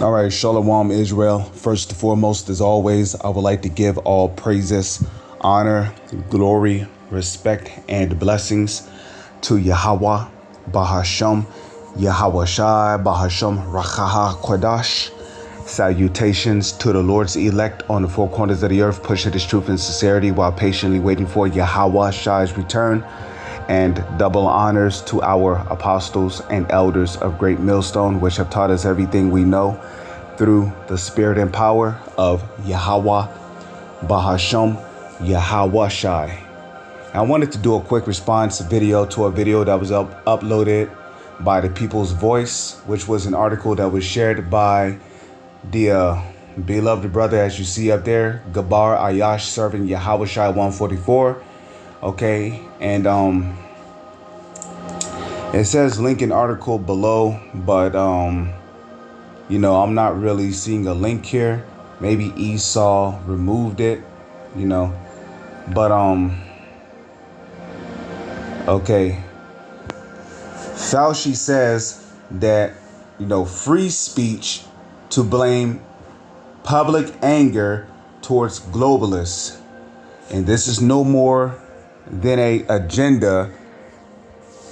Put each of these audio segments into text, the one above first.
All right, Shalom Israel. First and foremost, as always, I would like to give all praises, honor, glory, respect, and blessings to Yahweh, Bahasham, Yahweh Shai, Bahasham, Rachaha Kodash. Salutations to the Lord's elect on the four corners of the earth, pushing His truth and sincerity while patiently waiting for Yahweh Shai's return. And double honors to our apostles and elders of Great Millstone, which have taught us everything we know through the spirit and power of Yahweh, Bahasham, Yahweh Shai. I wanted to do a quick response video to a video that was uploaded by the People's Voice, which was an article that was shared by the beloved brother, as you see up there, Gabar Ayash, serving Yahweh Shai 144. Okay, and it says link in article below, but you know, I'm not really seeing a link here. Maybe Esau removed it, you know, but okay. Fauci says that, you know, free speech to blame public anger towards globalists, and this is no more than a agenda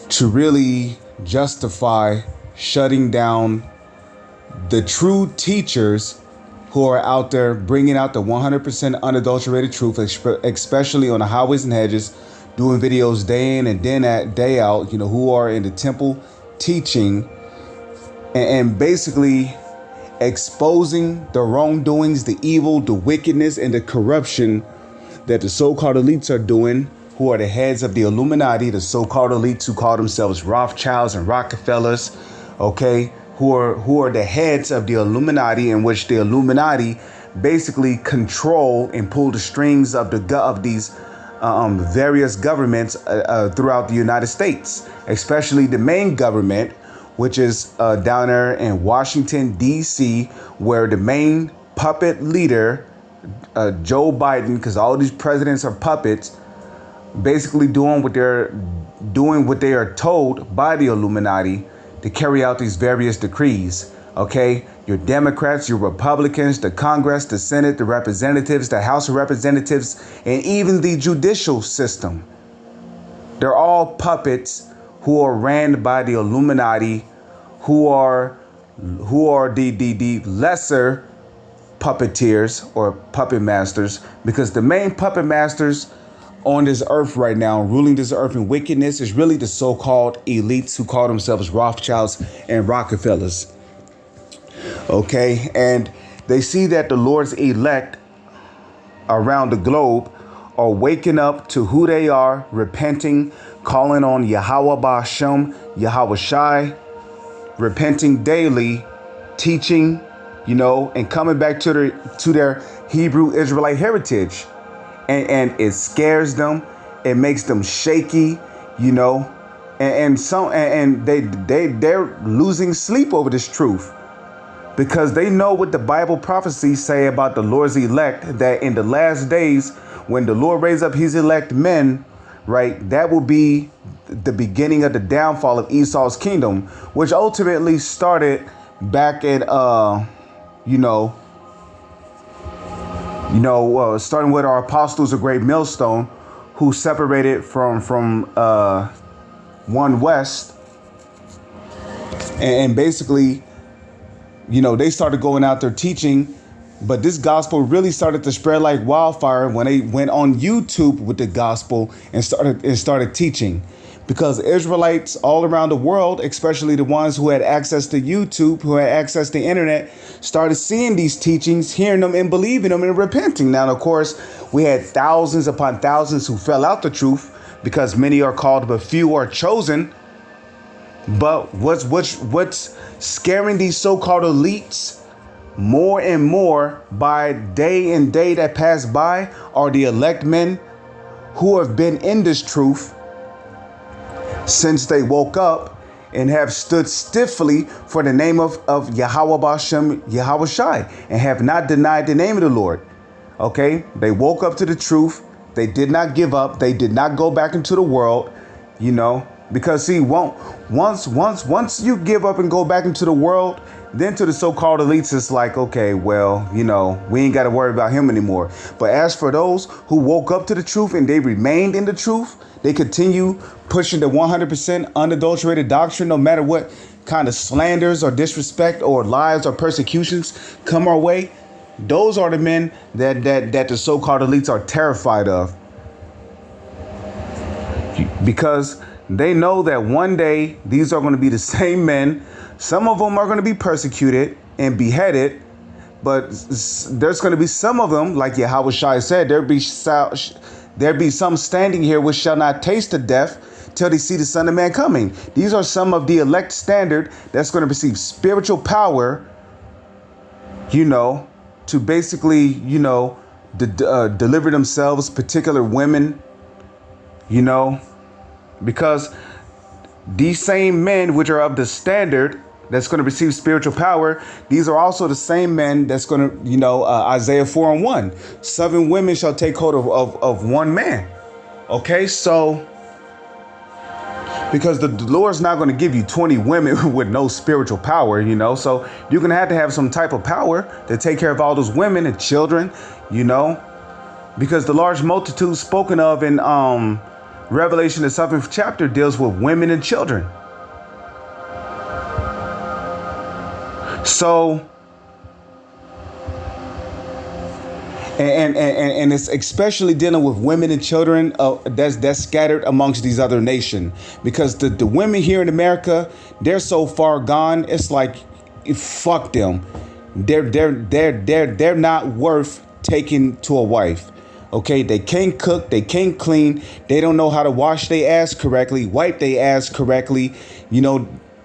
to really justify shutting down the true teachers who are out there bringing out the 100% unadulterated truth, especially on the highways and hedges, doing videos day in and day out, you know, who are in the temple teaching and basically exposing the wrongdoings, the evil, the wickedness, and the corruption that the so-called elites are doing, who are the heads of the Illuminati, the so-called elites who call themselves Rothschilds and Rockefellers, okay, who are the heads of the Illuminati, in which the Illuminati basically control and pull the strings of these various governments throughout the United States, especially the main government, which is down there in Washington, D.C., where the main puppet leader, Joe Biden, because all these presidents are puppets, basically doing what they are told by the Illuminati to carry out these various decrees. Okay, your Democrats, your Republicans, the Congress, the Senate, the representatives, the House of Representatives, and even the judicial system. They're all puppets who are ran by the Illuminati, who are the lesser puppeteers or puppet masters, because the main puppet masters on this earth right now, ruling this earth in wickedness, is really the so-called elites who call themselves Rothschilds and Rockefellers. Okay, and they see that the Lord's elect around the globe are waking up to who they are, repenting, calling on Yahweh Ba'ashem, Yahweh Shai, repenting daily, teaching, you know, and coming back to their Hebrew Israelite heritage. And it scares them. It makes them shaky, you know, and they're losing sleep over this truth, because they know what the Bible prophecies say about the Lord's elect, that in the last days, when the Lord raise up His elect men, right, that will be the beginning of the downfall of Esau's kingdom, which ultimately started back at starting with our apostles of Great Millstone, who separated from One West, and basically, you know, they started going out there teaching, but this gospel really started to spread like wildfire when they went on YouTube with the gospel and started teaching. Because Israelites all around the world, especially the ones who had access to YouTube, who had access to the internet, started seeing these teachings, hearing them and believing them and repenting. Now, of course, we had thousands upon thousands who fell out the truth, because many are called but few are chosen. But what's scaring these so-called elites more and more by day and day that pass by are the elect men who have been in this truth since they woke up and have stood stiffly for the name of Yahweh Ba'ashem, Yahweh Shai, and have not denied the name of the Lord. Okay, they woke up to the truth. They did not give up. They did not go back into the world, you know, Because see, once you give up and go back into the world, then to the so-called elites, it's like, okay, well, we ain't got to worry about him anymore. But as for those who woke up to the truth and they remained in the truth, they continue pushing the 100% unadulterated doctrine, no matter what kind of slanders or disrespect or lies or persecutions come our way. Those are the men that the so-called elites are terrified of, because they know that one day these are going to be the same men. Some of them are going to be persecuted and beheaded, but there's going to be some of them, like Yahweh Shai said, there be some standing here which shall not taste of death till they see the Son of Man coming. These are some of the elect standard that's going to receive spiritual power, to basically, deliver themselves, particular women, because these same men which are of the standard that's going to receive spiritual power, these are also the same men that's going to, Isaiah 4:1, 7 women shall take hold of one man. Okay, so because the Lord's not going to give you 20 women with no spiritual power, so you're going to have some type of power to take care of all those women and children, because the large multitude spoken of in Revelation, the 7th chapter, deals with women and children. So, and it's especially dealing with women and children that's scattered amongst these other nations, because the women here in America, they're so far gone. It's like, fuck them. They're not worth taking to a wife. Okay, they can't cook, they can't clean, they don't know how to wash their ass correctly, wipe their ass correctly.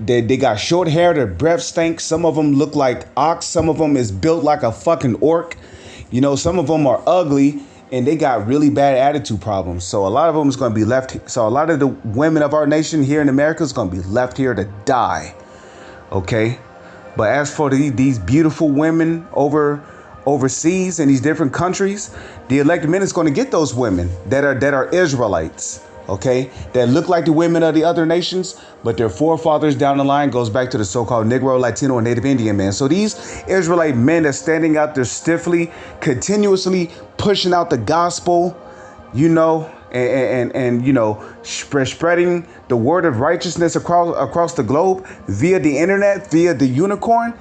They got short hair, their breath stinks. Some of them look like ox, some of them is built like a fucking orc. Some of them are ugly and they got really bad attitude problems. So a lot of them is going to be left. So a lot of the women of our nation here in America is going to be left here to die. Okay, but as for these beautiful women overseas in these different countries, the elected men is going to get those women that are Israelites, okay, that look like the women of the other nations, but their forefathers down the line goes back to the so-called Negro, Latino, and Native Indian men. So these Israelite men that's standing out there stiffly, continuously pushing out the gospel, spreading the word of righteousness across the globe via the internet, via the unicorn,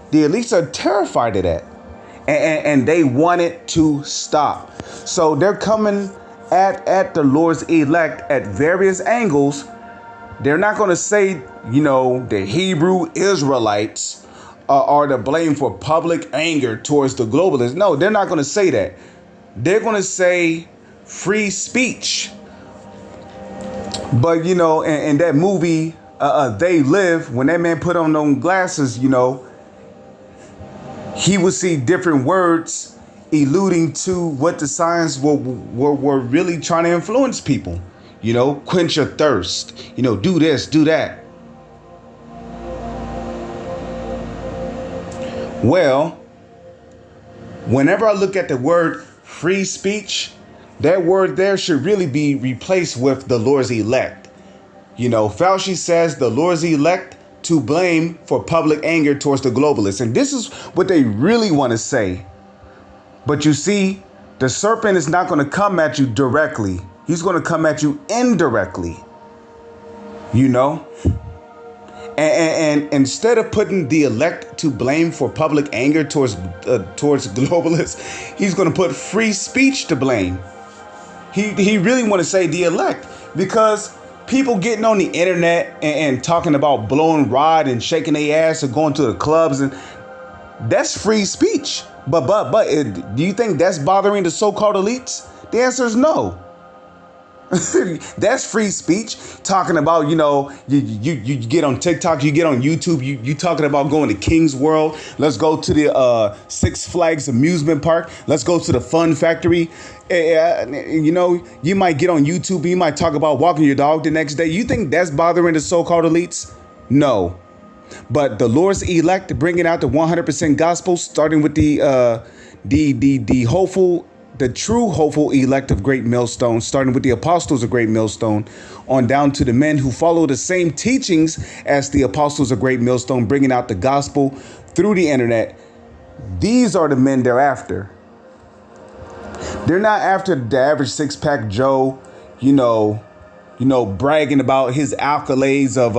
the elites are terrified of that. And they want it to stop. So they're coming at the Lord's elect at various angles. They're not going to say, the Hebrew Israelites are to blame for public anger towards the globalists. No, they're not going to say that. They're going to say free speech. But, in that movie, They Live, when that man put on those glasses, he would see different words alluding to what the signs were really trying to influence people. Quench your thirst, do this, do that. Well, whenever I look at the word free speech, that word there should really be replaced with the Lord's elect. Fauci says the Lord's elect to blame for public anger towards the globalists. And this is what they really want to say. But you see, the serpent is not going to come at you directly. He's going to come at you indirectly. And instead of putting the elect to blame for public anger towards globalists, he's going to put free speech to blame. He really want to say the elect, because people getting on the internet and talking about blowing rod and shaking their ass and going to the clubs, and that's free speech. But do you think that's bothering the so-called elites? The answer is no. That's free speech. Talking about, you get on TikTok, you get on YouTube, you talking about going to King's World. Let's go to the Six Flags amusement park. Let's go to the Fun Factory. You might get on YouTube, you might talk about walking your dog the next day. You think that's bothering the so-called elites? No. But the Lord's elect bringing out the 100% gospel, starting with the hopeful the true hopeful elect of Great Millstone, starting with the apostles of Great Millstone, on down to the men who follow the same teachings as the apostles of Great Millstone, bringing out the gospel through the internet. These are the men they're after. They're not after the average six-pack Joe, bragging about his accolades of,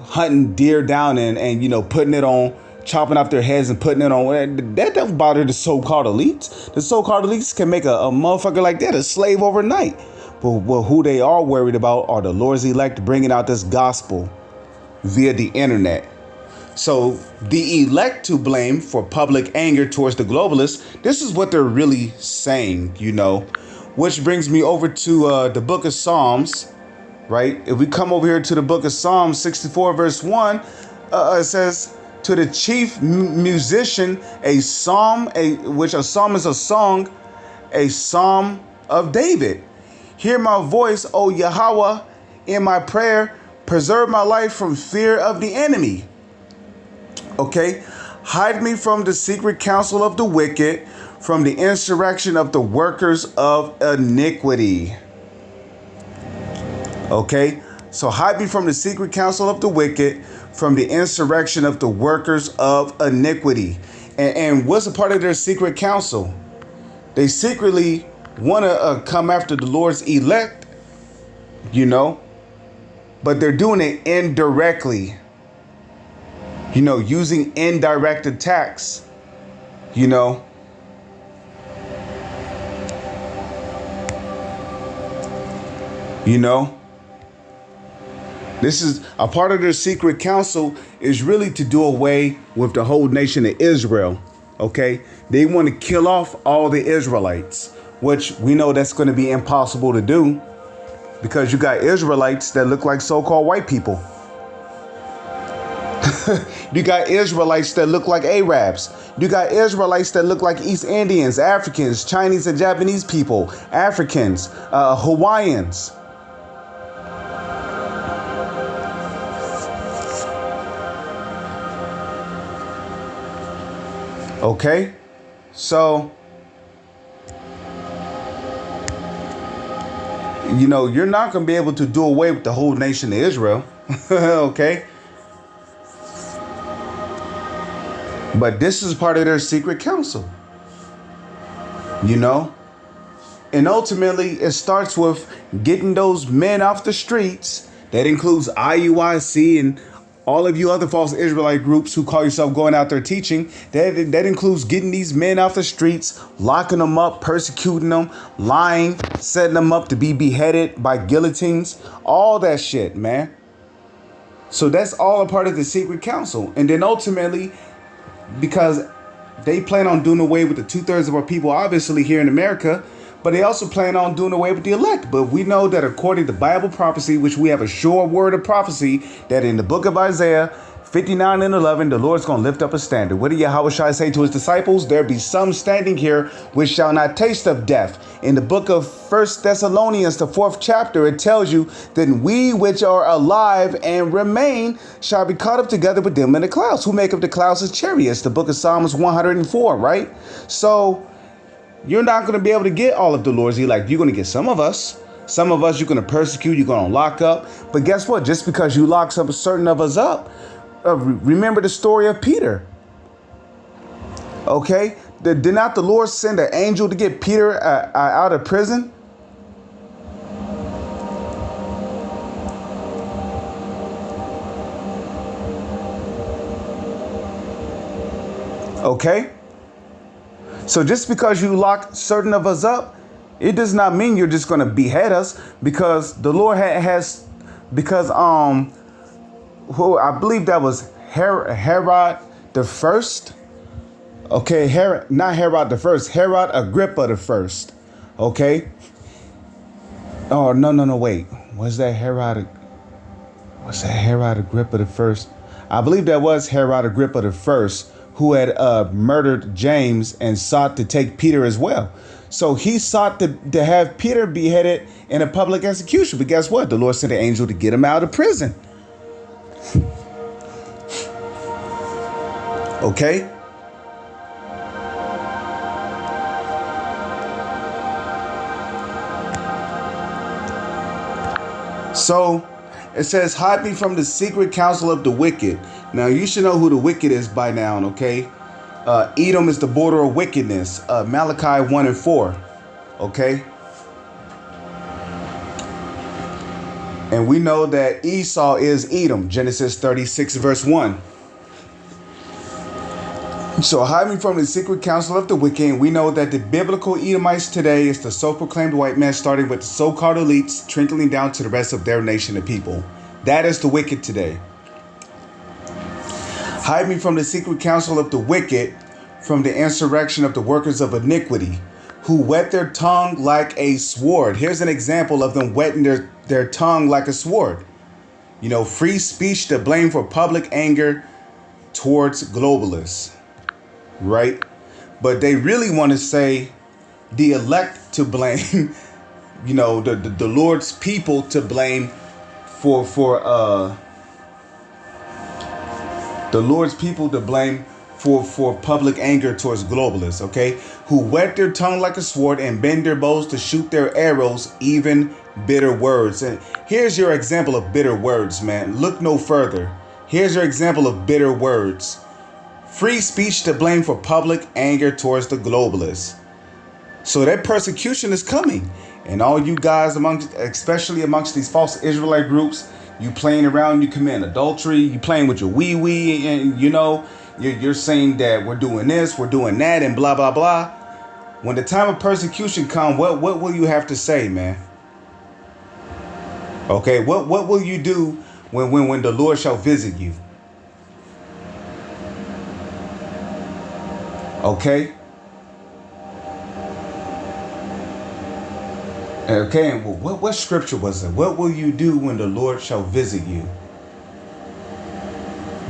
hunting deer down and putting it on, chopping off their heads and putting it on. That doesn't bother the so-called elites. The so-called elites can make a motherfucker like that a slave overnight. But who they are worried about are the Lord's elect bringing out this gospel via the internet. So the elect to blame for public anger towards the globalists, this is what they're really saying, which brings me over to the book of Psalms, right? If we come over here to the book of Psalms 64, verse 1, it says, to the chief musician, a psalm, which a psalm is a song, a psalm of David. Hear my voice, O Yahweh, in my prayer. Preserve my life from fear of the enemy. Okay, hide me from the secret counsel of the wicked, from the insurrection of the workers of iniquity. Okay, so hide me from the secret counsel of the wicked, from the insurrection of the workers of iniquity. And what's a part of their secret counsel? They secretly want to come after the Lord's elect, but they're doing it indirectly. Using indirect attacks, This is a part of their secret counsel is really to do away with the whole nation of Israel. Okay. They want to kill off all the Israelites, which we know that's going to be impossible to do because you got Israelites that look like so-called white people. You got Israelites that look like Arabs. You got Israelites that look like East Indians, Africans, Chinese and Japanese people, Africans, Hawaiians. Okay, so, you're not going to be able to do away with the whole nation of Israel. Okay. But this is part of their secret counsel, and ultimately it starts with getting those men off the streets. That includes IUIC and all of you other false Israelite groups who call yourself going out there teaching. That includes getting these men off the streets, locking them up, persecuting them, lying, setting them up to be beheaded by guillotines, all that shit, man. So that's all a part of the secret counsel. And then ultimately, because they plan on doing away with the 2/3 of our people, obviously here in America, but they also plan on doing away with the elect. But we know that according to Bible prophecy, which we have a sure word of prophecy, that in the book of Isaiah 59 and 11, the Lord's going to lift up a standard. What did Yahweh Shai say to his disciples? There be some standing here which shall not taste of death. In the book of 1 Thessalonians, the 4th chapter, it tells you that we which are alive and remain shall be caught up together with them in the clouds. Who make of the clouds as chariots? The book of Psalms 104, right? So you're not going to be able to get all of the Lord's elect. You're going to get some of us. Some of us you're going to persecute. You're going to lock up. But guess what? Just because you lock some certain of us up, remember the story of Peter. Okay, did not the Lord send an angel to get Peter out of prison? Okay, so just because you lock certain of us up, it does not mean you're just going to behead us, because the Lord has who I believe that was Herod the First. Okay, not Herod the First, Herod Agrippa the First. Okay. Oh no, wait. Was that Herod Agrippa the First? I believe that was Herod Agrippa the First, who had murdered James and sought to take Peter as well. So he sought to have Peter beheaded in a public execution. But guess what? The Lord sent an angel to get him out of prison. Okay. So it says, hide me from the secret counsel of the wicked. Now, you should know who the wicked is by now, okay? Edom is the border of wickedness. Malachi 1 and 4, okay? And we know that Esau is Edom, Genesis 36, verse 1. So hide me from the secret counsel of the wicked. And we know that the biblical Edomites today is the self-proclaimed white man, starting with the so-called elites, trickling down to the rest of their nation of people. That is the wicked today. Hide me from the secret counsel of the wicked, from the insurrection of the workers of iniquity, who whet their tongue like a sword. Here's an example of them whetting their tongue like a sword. You know, free speech to blame for public anger towards globalists, right? But they really want to say the elect to blame, you know, the Lord's people to blame for the Lord's people to blame for public anger towards globalists, okay? Who whet their tongue like a sword and bend their bows to shoot their arrows, even bitter words. And here's your example of bitter words, man. Look no further. Here's your example of bitter words. Free speech to blame for public anger towards the globalists. So that persecution is coming. And all you guys, especially amongst these false Israelite groups, you playing around, you commit adultery, you playing with your wee-wee, and you know, you're saying that we're doing this, we're doing that, and blah, blah, blah. When the time of persecution comes, what will you have to say, man? Okay, what will you do when the Lord shall visit you? Okay? Okay, and what scripture was it? What will you do when the Lord shall visit you?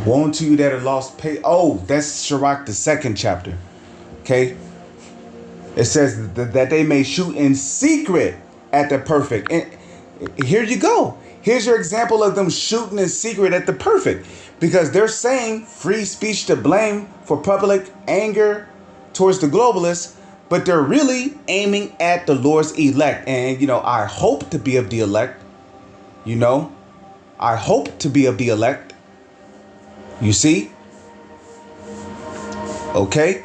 Woe unto you that are lost pay. Oh, that's Sirach, the 2nd chapter. Okay? It says that they may shoot in secret at the perfect. And here you go. Here's your example of them shooting in secret at the perfect. Because they're saying free speech to blame for public anger towards the globalists, but they're really aiming at the Lord's elect. And, you know, I hope to be of the elect. You know, I hope to be of the elect. You see? Okay.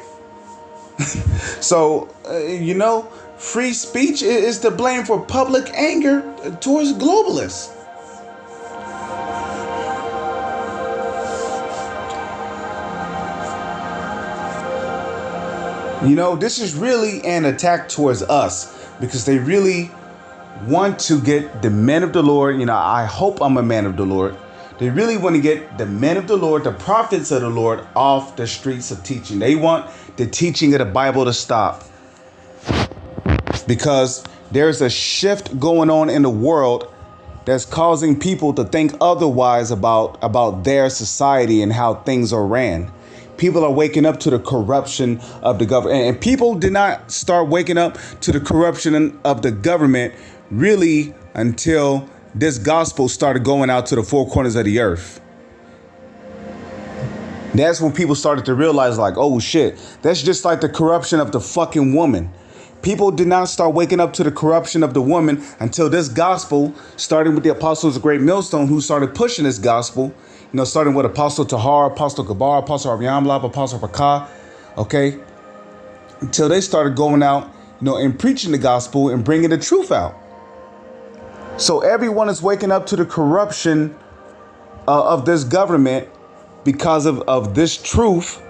So, you know, free speech is to blame for public anger towards globalists. You know, this is really an attack towards us because they really want to get the men of the Lord. You know, I hope I'm a man of the Lord. They really want to get the men of the Lord, the prophets of the Lord, off the streets of teaching. They want the teaching of the Bible to stop because there's a shift going on in the world that's causing people to think otherwise about their society and how things are ran. People are waking up to the corruption of the government, and people did not start waking up to the corruption of the government really until this gospel started going out to the four corners of the earth. That's when people started to realize, like, oh shit, that's just like the corruption of the fucking woman. People did not start waking up to the corruption of the woman until this gospel, starting with the apostles of Great Millstone, who started pushing this gospel, you know, starting with Apostle Tahar, Apostle Gabar, Apostle Aryamlab, Apostle Pakah, okay, until they started going out, you know, and preaching the gospel and bringing the truth out. So everyone is waking up to the corruption of this government because of this truth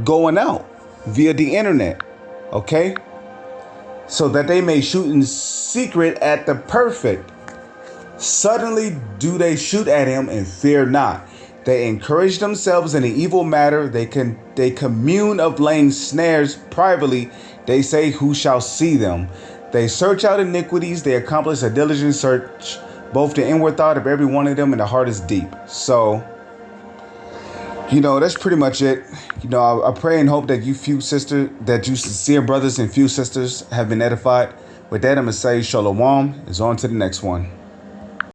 going out via the internet, okay? So that they may shoot in secret at the perfect. Suddenly do they shoot at him and fear not. They encourage themselves in the evil matter. They commune of laying snares privately. They say, who shall see them? They search out iniquities. They accomplish a diligent search, both the inward thought of every one of them, and the heart is deep. So, you know, that's pretty much it. You know, I pray and hope that you sincere brothers and few sisters have been edified. With that, I'm going to say shalom. Is on to the next one.